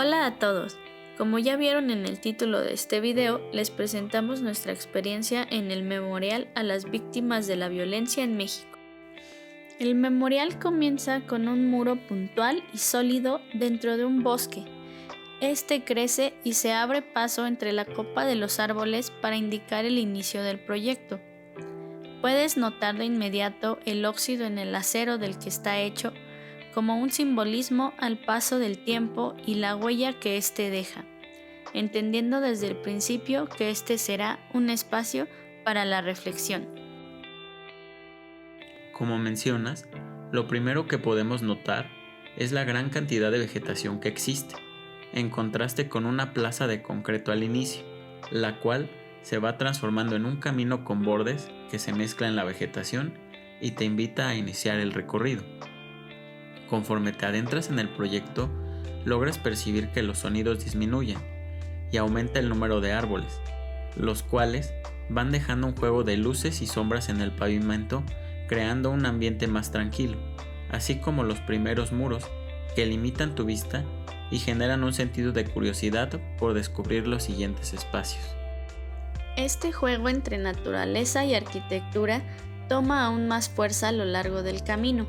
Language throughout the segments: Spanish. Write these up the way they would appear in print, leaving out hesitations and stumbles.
Hola a todos, como ya vieron en el título de este video, les presentamos nuestra experiencia en el Memorial a las Víctimas de la Violencia en México. El memorial comienza con un muro puntual y sólido dentro de un bosque. Este crece y se abre paso entre la copa de los árboles para indicar el inicio del proyecto. Puedes notar de inmediato el óxido en el acero del que está hecho, como un simbolismo al paso del tiempo y la huella que éste deja, entendiendo desde el principio que este será un espacio para la reflexión. Como mencionas, lo primero que podemos notar es la gran cantidad de vegetación que existe, en contraste con una plaza de concreto al inicio, la cual se va transformando en un camino con bordes que se mezcla en la vegetación y te invita a iniciar el recorrido. Conforme te adentras en el proyecto, logras percibir que los sonidos disminuyen y aumenta el número de árboles, los cuales van dejando un juego de luces y sombras en el pavimento, creando un ambiente más tranquilo, así como los primeros muros que limitan tu vista y generan un sentido de curiosidad por descubrir los siguientes espacios. Este juego entre naturaleza y arquitectura toma aún más fuerza a lo largo del camino.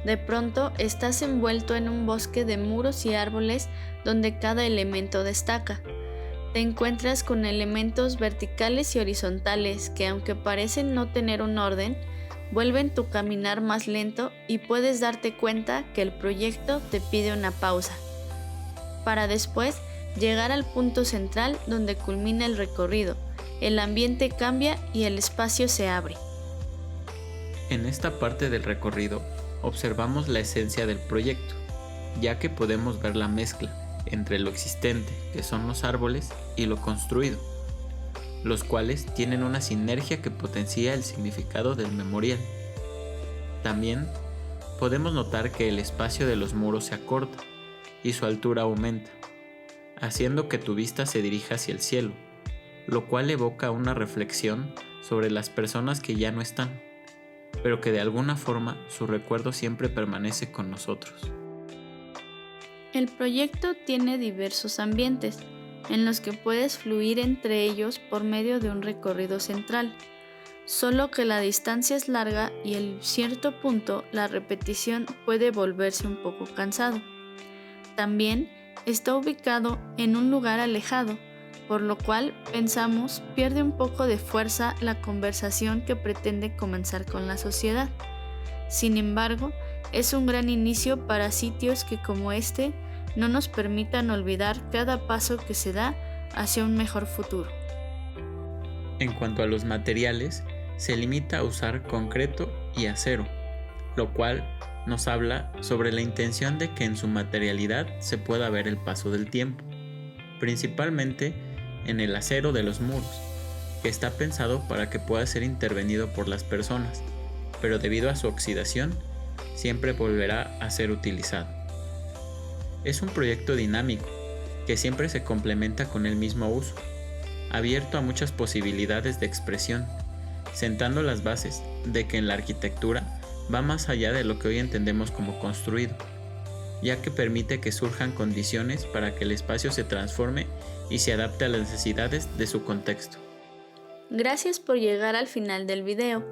De pronto estás envuelto en un bosque de muros y árboles donde cada elemento destaca. Te encuentras con elementos verticales y horizontales que, aunque parecen no tener un orden, vuelven tu caminar más lento y puedes darte cuenta que el proyecto te pide una pausa, para después llegar al punto central donde culmina el recorrido. El ambiente cambia y el espacio se abre. En esta parte del recorrido observamos la esencia del proyecto, ya que podemos ver la mezcla entre lo existente, que son los árboles, y lo construido, los cuales tienen una sinergia que potencia el significado del memorial. También podemos notar que el espacio de los muros se acorta y su altura aumenta, haciendo que tu vista se dirija hacia el cielo, lo cual evoca una reflexión sobre las personas que ya no están, pero que de alguna forma su recuerdo siempre permanece con nosotros. El proyecto tiene diversos ambientes, en los que puedes fluir entre ellos por medio de un recorrido central, solo que la distancia es larga y en cierto punto la repetición puede volverse un poco cansado. También está ubicado en un lugar alejado, por lo cual pensamos pierde un poco de fuerza la conversación que pretende comenzar con la sociedad. Sin embargo, es un gran inicio para sitios que como este no nos permitan olvidar cada paso que se da hacia un mejor futuro. En cuanto a los materiales, se limita a usar concreto y acero, lo cual nos habla sobre la intención de que en su materialidad se pueda ver el paso del tiempo, principalmente en el acero de los muros, que está pensado para que pueda ser intervenido por las personas, pero debido a su oxidación, siempre volverá a ser utilizado. Es un proyecto dinámico, que siempre se complementa con el mismo uso, abierto a muchas posibilidades de expresión, sentando las bases de que en la arquitectura va más allá de lo que hoy entendemos como construido, ya que permite que surjan condiciones para que el espacio se transforme y se adapte a las necesidades de su contexto. Gracias por llegar al final del video.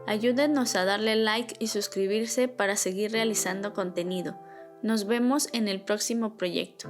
Ayúdenos a darle like y suscribirse para seguir realizando contenido. Nos vemos en el próximo proyecto.